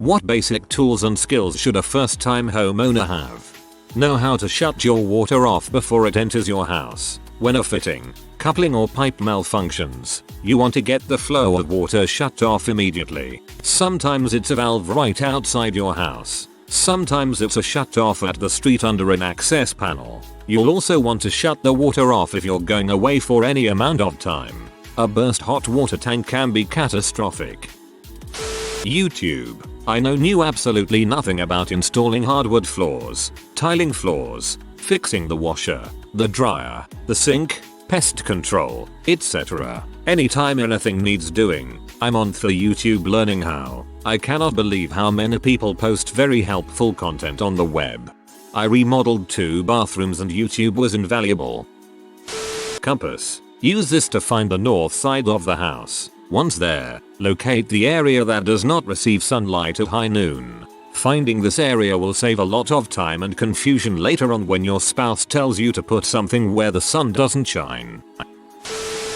What basic tools and skills should a first-time homeowner have? Know how to shut your water off before it enters your house. When a fitting, coupling or pipe malfunctions, you want to get the flow of water shut off immediately. Sometimes it's a valve right outside your house. Sometimes it's a shut off at the street under an access panel. You'll also want to shut the water off if you're going away for any amount of time. A burst hot water tank can be catastrophic. YouTube. I knew absolutely nothing about installing hardwood floors, tiling floors, fixing the washer, the dryer, the sink, pest control, etc. Anytime anything needs doing, I'm on for YouTube learning how. I cannot believe how many people post very helpful content on the web. I remodeled 2 bathrooms and YouTube was invaluable. Compass. Use this to find the north side of the house. Once there, locate the area that does not receive sunlight at high noon. Finding this area will save a lot of time and confusion later on when your spouse tells you to put something where the sun doesn't shine.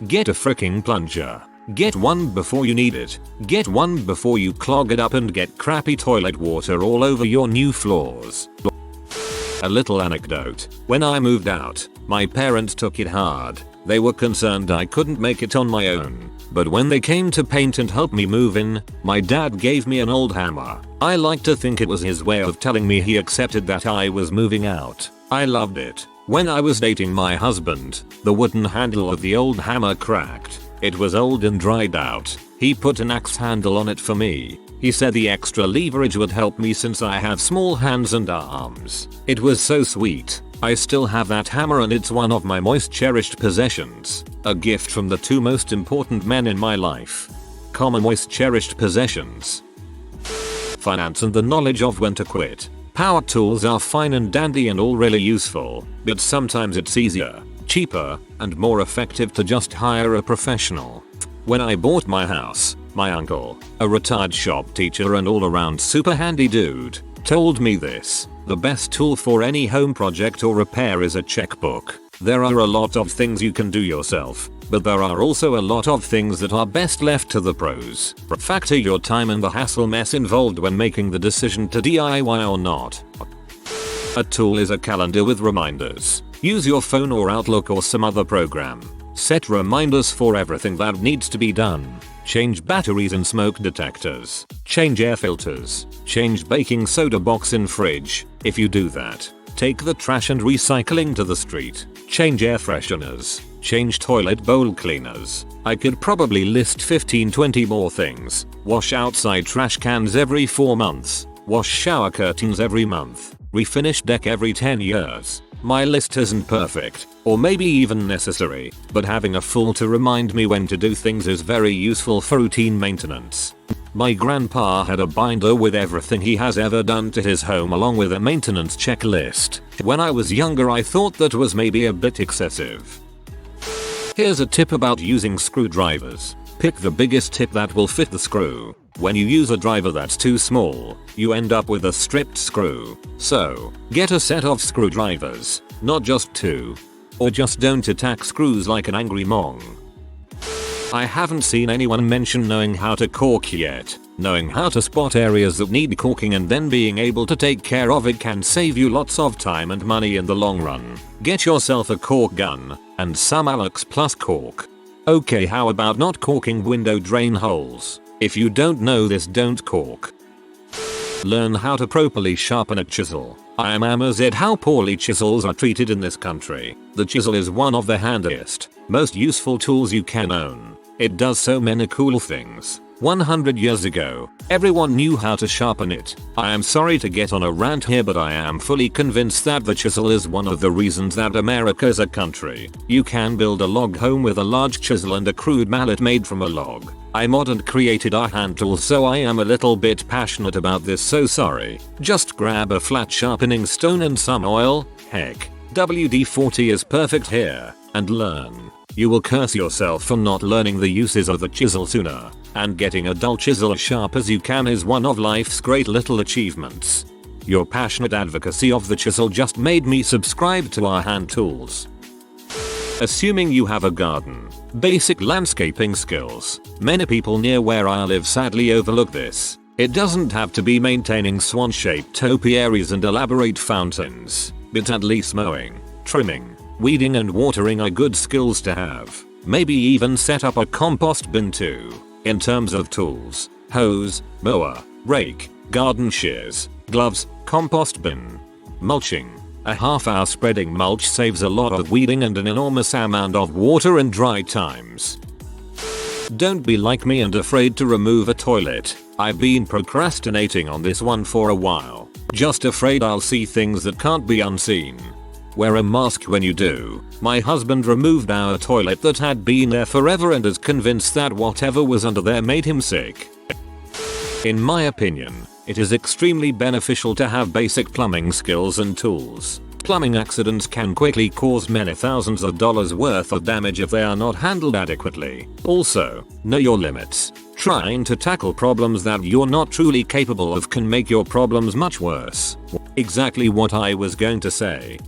Get a freaking plunger. Get one before you need it. Get one before you clog it up and get crappy toilet water all over your new floors. A little anecdote. When I moved out, my parents took it hard. They were concerned I couldn't make it on my own. But when they came to paint and help me move in, my dad gave me an old hammer. I like to think it was his way of telling me he accepted that I was moving out. I loved it. When I was dating my husband, the wooden handle of the old hammer cracked. It was old and dried out. He put an axe handle on it for me. He said the extra leverage would help me since I have small hands and arms. It was so sweet. I still have that hammer and it's one of my most cherished possessions. A gift from the 2 most important men in my life. Most cherished possessions. Finance and the knowledge of when to quit. Power tools are fine and dandy and all really useful, but sometimes it's easier, cheaper, and more effective to just hire a professional. When I bought my house, my uncle, a retired shop teacher and all-around super handy dude, told me this: the best tool for any home project or repair is a checkbook. There are a lot of things you can do yourself, but there are also a lot of things that are best left to the pros. Factor your time and the hassle mess involved when making the decision to DIY or not. A tool is a calendar with reminders. Use your phone or Outlook or some other program. Set reminders for everything that needs to be done. Change batteries in smoke detectors. Change air filters. Change baking soda box in fridge. If you do that, take the trash and recycling to the street. Change air fresheners. Change toilet bowl cleaners. I could probably list 15-20 more things. Wash outside trash cans every 4 months. Wash shower curtains every month. Refinish deck every 10 years. My list isn't perfect, or maybe even necessary, but having a fool to remind me when to do things is very useful for routine maintenance. My grandpa had a binder with everything he has ever done to his home along with a maintenance checklist. When I was younger I thought that was maybe a bit excessive. Here's a tip about using screwdrivers. Pick the biggest tip that will fit the screw. When you use a driver that's too small, you end up with a stripped screw. So, get a set of screwdrivers, not just 2. Or just don't attack screws like an angry mong. I haven't seen anyone mention knowing how to caulk yet. Knowing how to spot areas that need caulking and then being able to take care of it can save you lots of time and money in the long run. Get yourself a caulk gun, and some Alex Plus caulk. Okay, how about not caulking window drain holes? If you don't know this, don't caulk. Learn how to properly sharpen a chisel. I am amazed at how poorly chisels are treated in this country. The chisel is one of the handiest, most useful tools you can own. It does so many cool things. 100 years ago, everyone knew how to sharpen it. I am sorry to get on a rant here, but I am fully convinced that the chisel is one of the reasons that America is a country. You can build a log home with a large chisel and a crude mallet made from a log. I modded and created a hand tool, so I am a little bit passionate about this, so sorry. Just grab a flat sharpening stone and some oil, heck, WD-40 is perfect here, and learn. You will curse yourself for not learning the uses of the chisel sooner, and getting a dull chisel as sharp as you can is one of life's great little achievements. Your passionate advocacy of the chisel just made me subscribe to our hand tools. Assuming you have a garden. Basic landscaping skills. Many people near where I live sadly overlook this. It doesn't have to be maintaining swan-shaped topiaries and elaborate fountains, but at least mowing, trimming, weeding and watering are good skills to have. Maybe even set up a compost bin too. In terms of tools, hose, mower, rake, garden shears, gloves, compost bin. Mulching. A half-hour spreading mulch saves a lot of weeding and an enormous amount of water in dry times. Don't be like me and afraid to remove a toilet. I've been procrastinating on this one for a while. Just afraid I'll see things that can't be unseen. Wear a mask when you do. My husband removed our toilet that had been there forever and is convinced that whatever was under there made him sick. In my opinion, it is extremely beneficial to have basic plumbing skills and tools. Plumbing accidents can quickly cause many thousands of dollars worth of damage if they are not handled adequately. Also, know your limits. Trying to tackle problems that you're not truly capable of can make your problems much worse. Exactly what I was going to say.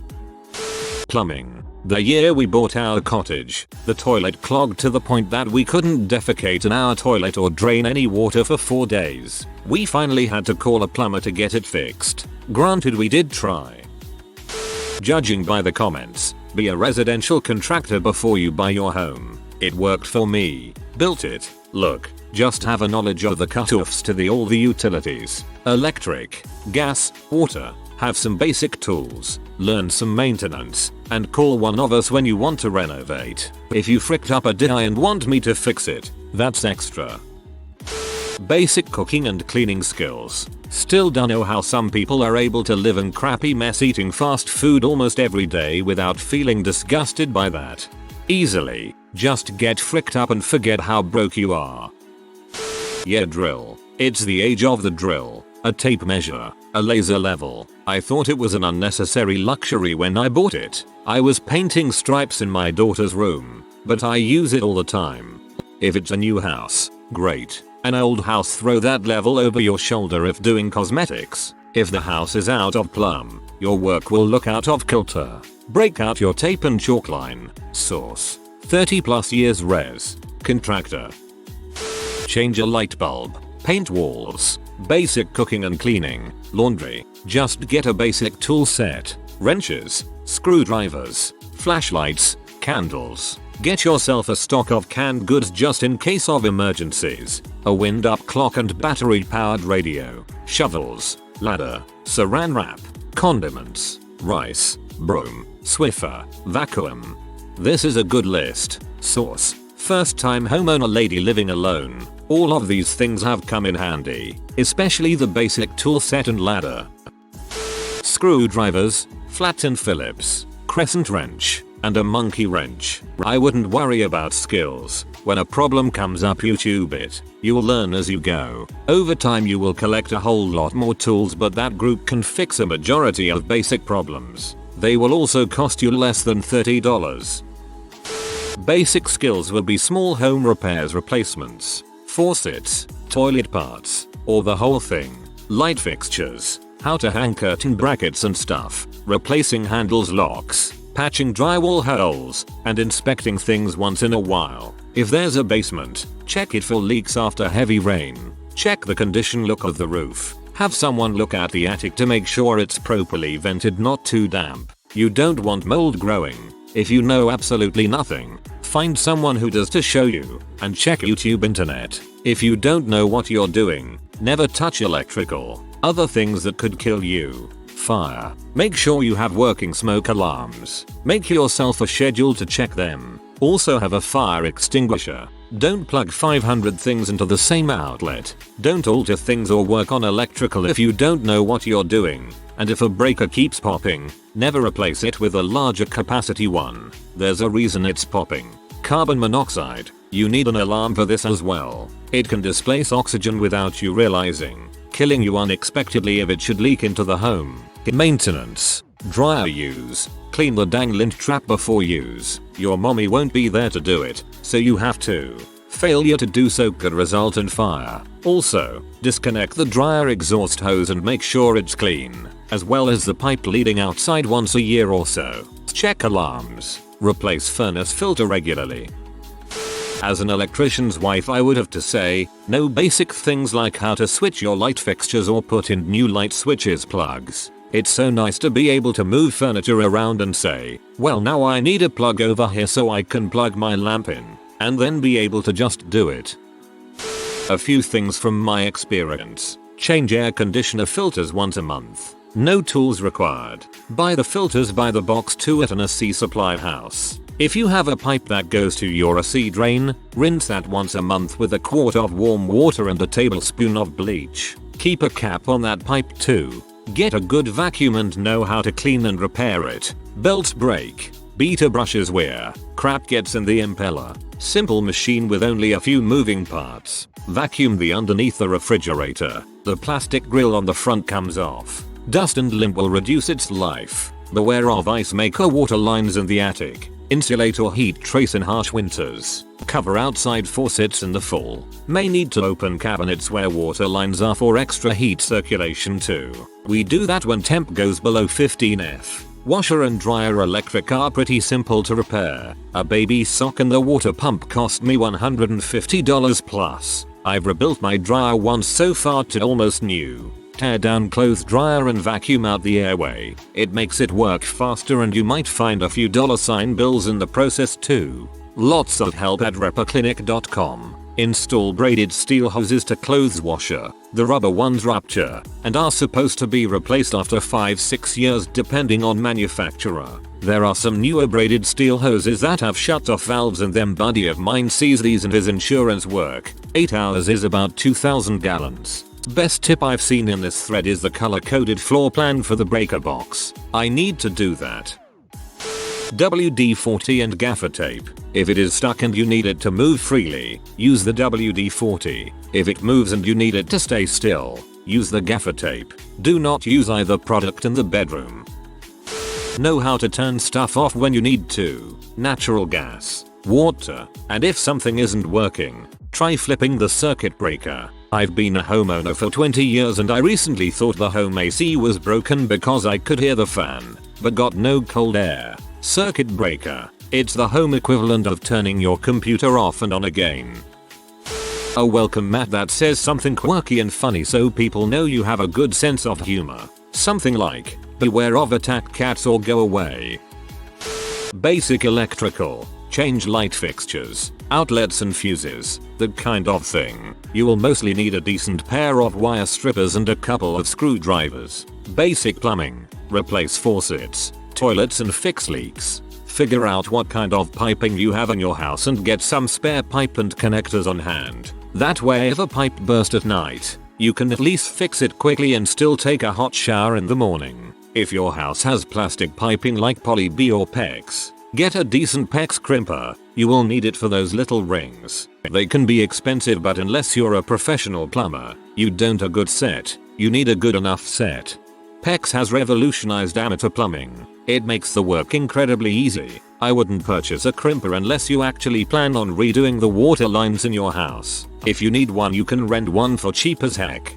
Plumbing. The year we bought our cottage, the toilet clogged to the point that we couldn't defecate in our toilet or drain any water for 4 days. We finally had to call a plumber to get it fixed. Granted, we did try. Judging by the comments, be a residential contractor before you buy your home. It worked for me. Built it. Look, just have a knowledge of the cutoffs to all the utilities. Electric, gas, water. Have some basic tools, learn some maintenance, and call one of us when you want to renovate. If you fricked up a DI and want me to fix it, that's extra. Basic cooking and cleaning skills. Still don't know how some people are able to live in crappy mess eating fast food almost every day without feeling disgusted by that. Easily, just get fricked up and forget how broke you are. Yeah, drill. It's the age of the drill. A tape measure, a laser level. I thought it was an unnecessary luxury when I bought it. I was painting stripes in my daughter's room, but I use it all the time. If it's a new house, great. An old house, throw that level over your shoulder if doing cosmetics. If the house is out of plumb, your work will look out of kilter. Break out your tape and chalk line. Source: 30+ years res. Contractor. Change a light bulb. Paint walls. Basic cooking and cleaning. Laundry. Just get a basic tool set. Wrenches. Screwdrivers. Flashlights. Candles. Get yourself a stock of canned goods just in case of emergencies. A wind-up clock and battery-powered radio. Shovels. Ladder. Saran wrap. Condiments. Rice. Broom. Swiffer. Vacuum. This is a good list. Source: first-time homeowner lady living alone. All of these things have come in handy, especially the basic tool set and ladder. Screwdrivers, flat-end Phillips, crescent wrench, and a monkey wrench. I wouldn't worry about skills. When a problem comes up, YouTube it. You'll learn as you go. Over time you will collect a whole lot more tools, but that group can fix a majority of basic problems. They will also cost you less than $30. Basic skills will be small home repairs, replacements, faucets, toilet parts, or the whole thing. Light fixtures, how to hang curtain brackets and stuff, replacing handles, locks, patching drywall holes, and inspecting things once in a while. If there's a basement, check it for leaks after heavy rain. Check the condition look of the roof. Have someone look at the attic to make sure it's properly vented, not too damp. You don't want mold growing. If you know absolutely nothing, find someone who does to show you, and check YouTube internet. If you don't know what you're doing, never touch electrical. Other things that could kill you. Fire. Make sure you have working smoke alarms. Make yourself a schedule to check them. Also have a fire extinguisher. Don't plug 500 things into the same outlet. Don't alter things or work on electrical if you don't know what you're doing. And if a breaker keeps popping, never replace it with a larger capacity one. There's a reason it's popping. Carbon monoxide. You need an alarm for this as well. It can displace oxygen without you realizing, killing you unexpectedly if it should leak into the home. Maintenance. Dryer use. Clean the dang lint trap before use. Your mommy won't be there to do it, so you have to. Failure to do so could result in fire. Also, disconnect the dryer exhaust hose and make sure it's clean, as well as the pipe leading outside once a year or so. Check alarms. Replace furnace filter regularly. As an electrician's wife, I would have to say, know basic things like how to switch your light fixtures or put in new light switches plugs. It's so nice to be able to move furniture around and say, well, now I need a plug over here so I can plug my lamp in, and then be able to just do it. A few things from my experience. Change air conditioner filters once a month. No tools required. Buy the filters by the box too at an AC supply house. If you have a pipe that goes to your AC drain, rinse that once a month with a quart of warm water and a tablespoon of bleach. Keep a cap on that pipe too. Get a good vacuum and know how to clean and repair it. Belts break. Beater brushes wear. Crap gets in the impeller. Simple machine with only a few moving parts. Vacuum the underneath the refrigerator. The plastic grill on the front comes off. Dust and lint will reduce its life. Beware of ice maker water lines in the attic. Insulate or heat trace in harsh winters. Cover outside faucets in the fall. May need to open cabinets where water lines are for extra heat circulation too. We do that when temp goes below 15°F. Washer and dryer electric are pretty simple to repair. A baby sock and the water pump cost me $150 plus. I've rebuilt my dryer once so far to almost new. Tear down clothes dryer and vacuum out the airway. It makes it work faster and you might find a few $sign bills in the process too. Lots of help at repairclinic.com. Install braided steel hoses to clothes washer. The rubber ones rupture and are supposed to be replaced after 5-6 years depending on manufacturer. There are some newer braided steel hoses that have shut-off valves in them. Buddy of mine sees these and his insurance work. 8 hours is about 2,000 gallons. Best tip I've seen in this thread is the color-coded floor plan for the breaker box. I need to do that. WD-40 and gaffer tape. If it is stuck and you need it to move freely, use the WD-40. If it moves and you need it to stay still, use the gaffer tape. Do not use either product in the bedroom. Know how to turn stuff off when you need to. Natural gas, water, and if something isn't working, try flipping the circuit breaker. I've been a homeowner for 20 years and I recently thought the home AC was broken because I could hear the fan, but got no cold air. Circuit breaker. It's the home equivalent of turning your computer off and on again. A welcome mat that says something quirky and funny so people know you have a good sense of humor. Something like, beware of attack cats or go away. Basic electrical. Change light fixtures, outlets and fuses, that kind of thing. You will mostly need a decent pair of wire strippers and a couple of screwdrivers. Basic plumbing. Replace faucets, toilets and fix leaks. Figure out what kind of piping you have in your house and get some spare pipe and connectors on hand. That way if a pipe bursts at night, you can at least fix it quickly and still take a hot shower in the morning. If your house has plastic piping like poly B or PEX, get a decent PEX crimper. You will need it for those little rings. They can be expensive, but unless you're a professional plumber, you don't a good set. You need a good enough set. PEX has revolutionized amateur plumbing. It makes the work incredibly easy. I wouldn't purchase a crimper unless you actually plan on redoing the water lines in your house. If you need one, you can rent one for cheap as heck.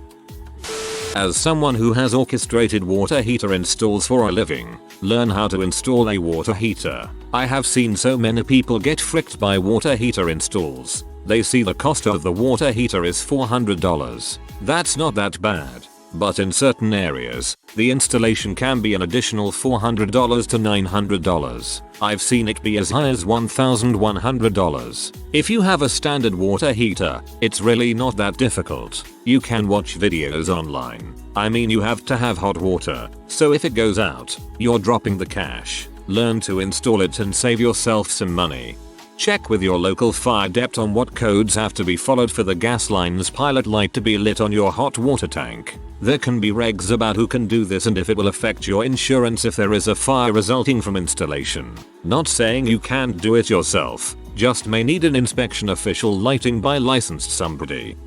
As someone who has orchestrated water heater installs for a living, learn how to install a water heater. I have seen so many people get fricked by water heater installs. They see the cost of the water heater is $400. That's not that bad. But in certain areas, the installation can be an additional $400 to $900. I've seen it be as high as $1,100. If you have a standard water heater, it's really not that difficult. You can watch videos online. I mean, you have to have hot water, so if it goes out, you're dropping the cash. Learn to install it and save yourself some money. Check with your local fire depot on what codes have to be followed for the gas line's pilot light to be lit on your hot water tank. There can be regs about who can do this and if it will affect your insurance if there is a fire resulting from installation. Not saying you can't do it yourself, just may need an inspection official lighting by licensed somebody.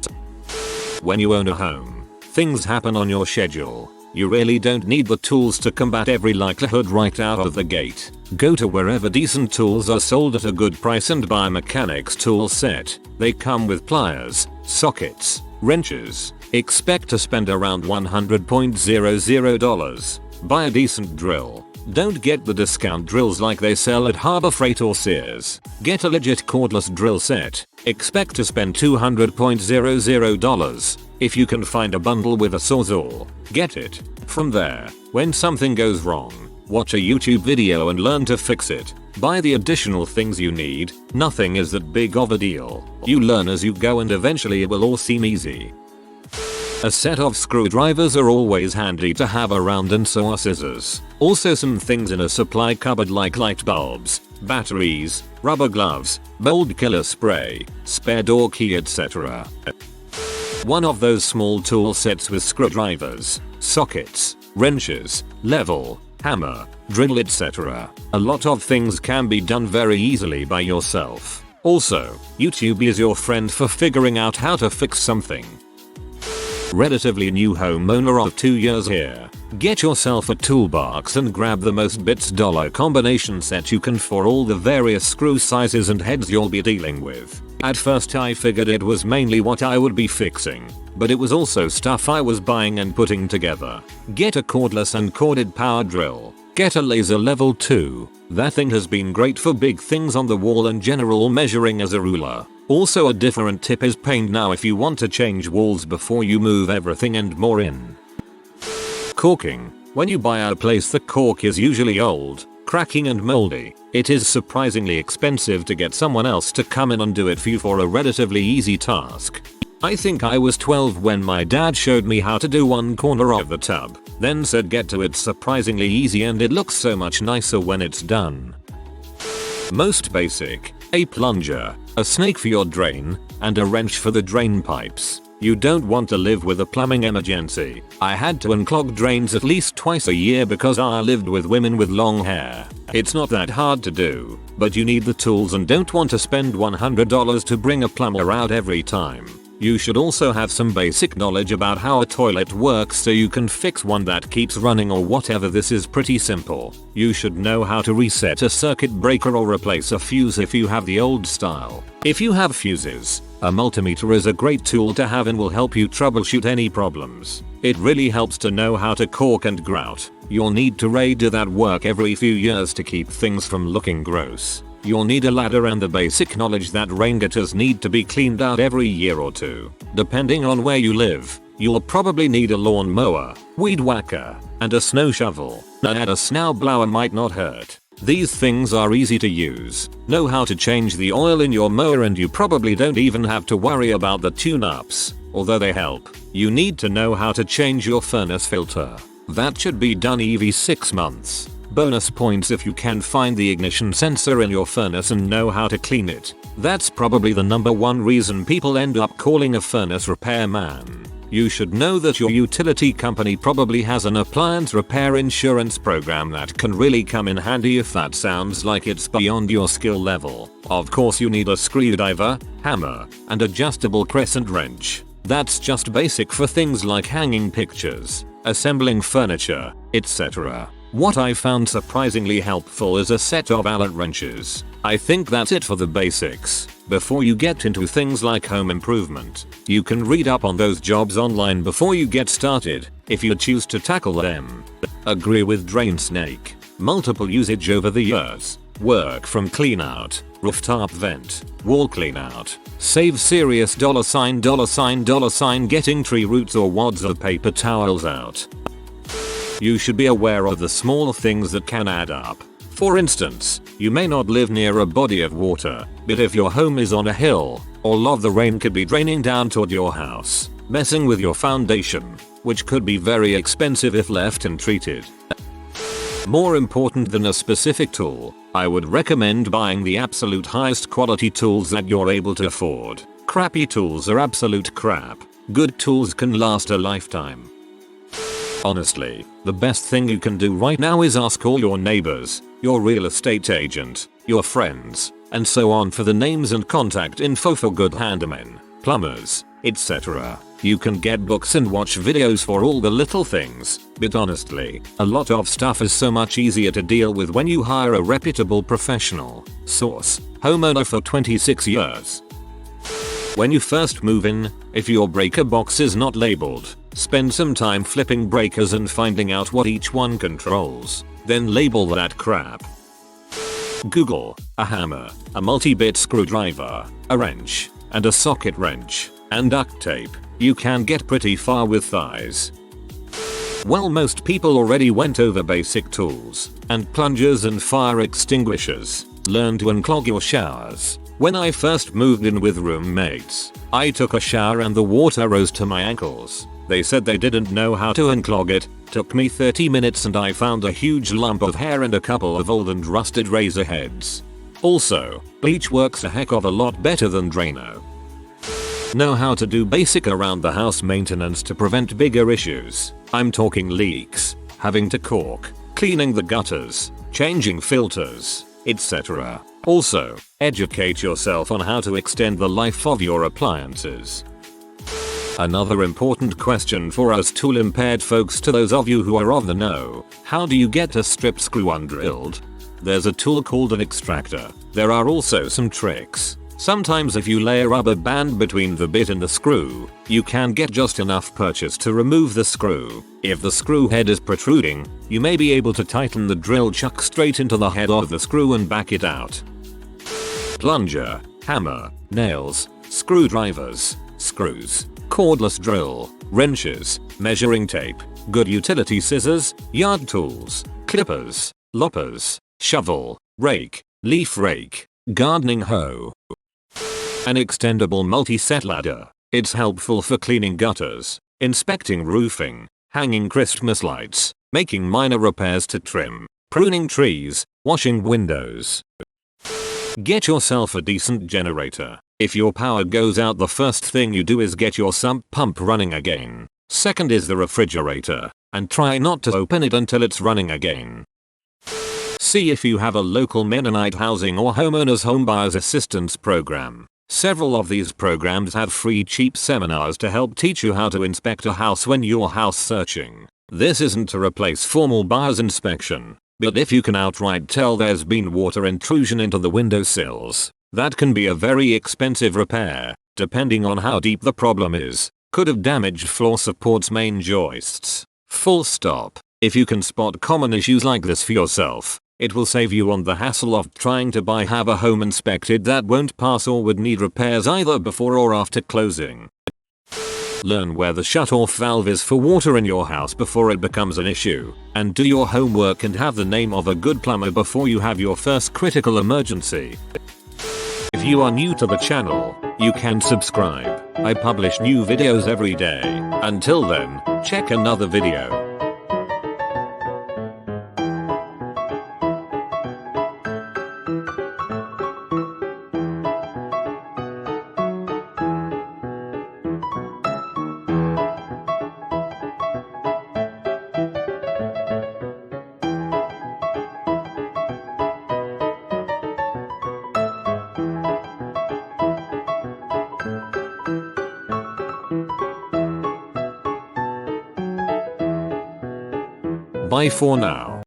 When you own a home, things happen on your schedule. You really don't need the tools to combat every likelihood right out of the gate. Go to wherever decent tools are sold at a good price and buy a mechanic's tool set. They come with pliers, sockets, wrenches. Expect to spend around $100.00. Buy a decent drill, Don't get the discount drills like they sell at Harbor Freight or Sears. Get a legit cordless drill set. Expect to spend $200.00. If you can find a bundle with a sawzall, get it. From there, when something goes wrong, watch a YouTube video and learn to fix it. Buy the additional things you need. Nothing is that big of a deal. You learn as you go and eventually it will all seem easy. A set of screwdrivers are always handy to have around, and so are scissors. Also some things in a supply cupboard like light bulbs, batteries, rubber gloves, mold killer spray, spare door key, etc. One of those small tool sets with screwdrivers, sockets, wrenches, level, hammer, drill, etc. A lot of things can be done very easily by yourself. Also, YouTube is your friend for figuring out how to fix something. Relatively new homeowner of 2 years here. Get yourself a toolbox and grab the most bits dollar combination set you can for all the various screw sizes and heads you'll be dealing with. At first I figured it was mainly what I would be fixing, but it was also stuff I was buying and putting together. Get a cordless and corded power drill. Get a laser level 2. That thing has been great for big things on the wall and general measuring as a ruler. Also, a different tip is paint now if you want to change walls before you move everything and more in. Caulking. When you buy a place, the caulk is usually old, cracking and moldy. It is surprisingly expensive to get someone else to come in and do it for you for a relatively easy task. I think I was 12 when my dad showed me how to do one corner of the tub, then said get to it, surprisingly easy and it looks so much nicer when it's done. Most basic. A plunger, a snake for your drain, and a wrench for the drain pipes. You don't want to live with a plumbing emergency. I had to unclog drains at least twice a year because I lived with women with long hair. It's not that hard to do, but you need the tools and don't want to spend $100 to bring a plumber out every time. You should also have some basic knowledge about how a toilet works so you can fix one that keeps running or whatever. This is pretty simple. You should know how to reset a circuit breaker or replace a fuse if you have the old style. If you have fuses, a multimeter is a great tool to have and will help you troubleshoot any problems. It really helps to know how to caulk and grout. You'll need to redo that work every few years to keep things from looking gross. You'll need a ladder and the basic knowledge that rain gutters need to be cleaned out every year or two. Depending on where you live, you'll probably need a lawn mower, weed whacker, and a snow shovel. And a snow blower might not hurt. These things are easy to use. Know how to change the oil in your mower and you probably don't even have to worry about the tune-ups, although they help. You need to know how to change your furnace filter. That should be done every 6 months. Bonus points if you can find the ignition sensor in your furnace and know how to clean it. That's probably the #1 reason people end up calling a furnace repairman. You should know that your utility company probably has an appliance repair insurance program that can really come in handy if that sounds like it's beyond your skill level. Of course you need a screwdriver, hammer, and adjustable crescent wrench. That's just basic for things like hanging pictures, assembling furniture, etc. What I found surprisingly helpful is a set of Allen wrenches. I think that's it for the basics. Before you get into things like home improvement, you can read up on those jobs online before you get started, if you choose to tackle them. Agree with Drain Snake. Multiple usage over the years. Work from clean out, rooftop vent, wall clean out. Save serious $$ getting tree roots or wads of paper towels out. You should be aware of the small things that can add up. For instance, you may not live near a body of water, but if your home is on a hill, all of the rain could be draining down toward your house, messing with your foundation, which could be very expensive if left untreated. More important than a specific tool, I would recommend buying the absolute highest quality tools that you're able to afford. Crappy tools are absolute crap. Good tools can last a lifetime. Honestly, the best thing you can do right now is ask all your neighbors, your real estate agent, your friends, and so on for the names and contact info for good handymen, plumbers, etc. You can get books and watch videos for all the little things, but honestly, a lot of stuff is so much easier to deal with when you hire a reputable professional. Source: homeowner for 26 years. When you first move in, if your breaker box is not labeled, Spend some time flipping breakers and finding out what each one controls. Then label that crap. Google a hammer, a multi-bit screwdriver, a wrench, and a socket wrench, and duct tape. You can get pretty far with thighs. Well, most people already went over basic tools, and plungers and fire extinguishers. Learn to unclog your showers. When I first moved in with roommates, I took a shower and the water rose to my ankles. They said they didn't know how to unclog it. Took me 30 minutes and I found a huge lump of hair and a couple of old and rusted razor heads. Also, bleach works a heck of a lot better than Drano. Know how to do basic around the house maintenance to prevent bigger issues. I'm talking leaks, having to caulk, cleaning the gutters, changing filters, etc. Also, educate yourself on how to extend the life of your appliances. Another important question for us tool impaired folks, to those of you who are of the know, how do you get a strip screw undrilled? There's a tool called an extractor. There are also some tricks. Sometimes if you lay a rubber band between the bit and the screw, you can get just enough purchase to remove the screw. If the screw head is protruding, you may be able to tighten the drill chuck straight into the head of the screw and back it out. Plunger, hammer, nails, screwdrivers, screws, cordless drill, wrenches, measuring tape, good utility scissors, yard tools, clippers, loppers, shovel, rake, leaf rake, gardening hoe. An extendable multi-set ladder. It's helpful for cleaning gutters, inspecting roofing, hanging Christmas lights, making minor repairs to trim, pruning trees, washing windows. Get yourself a decent generator. If your power goes out, the first thing you do is get your sump pump running again. Second is the refrigerator, and try not to open it until it's running again. See if you have a local Mennonite housing or homeowners homebuyers assistance program. Several of these programs have free cheap seminars to help teach you how to inspect a house when you're house searching. This isn't to replace formal buyer's inspection, but if you can outright tell there's been water intrusion into the windowsills, that can be a very expensive repair, depending on how deep the problem is. Could have damaged floor supports, main joists. Full stop. If you can spot common issues like this for yourself, it will save you on the hassle of trying to have a home inspected that won't pass or would need repairs either before or after closing. Learn where the shut-off valve is for water in your house before it becomes an issue, and do your homework and have the name of a good plumber before you have your first critical emergency. If you are new to the channel, you can subscribe. I publish new videos every day. Until then, check another video. Bye for now.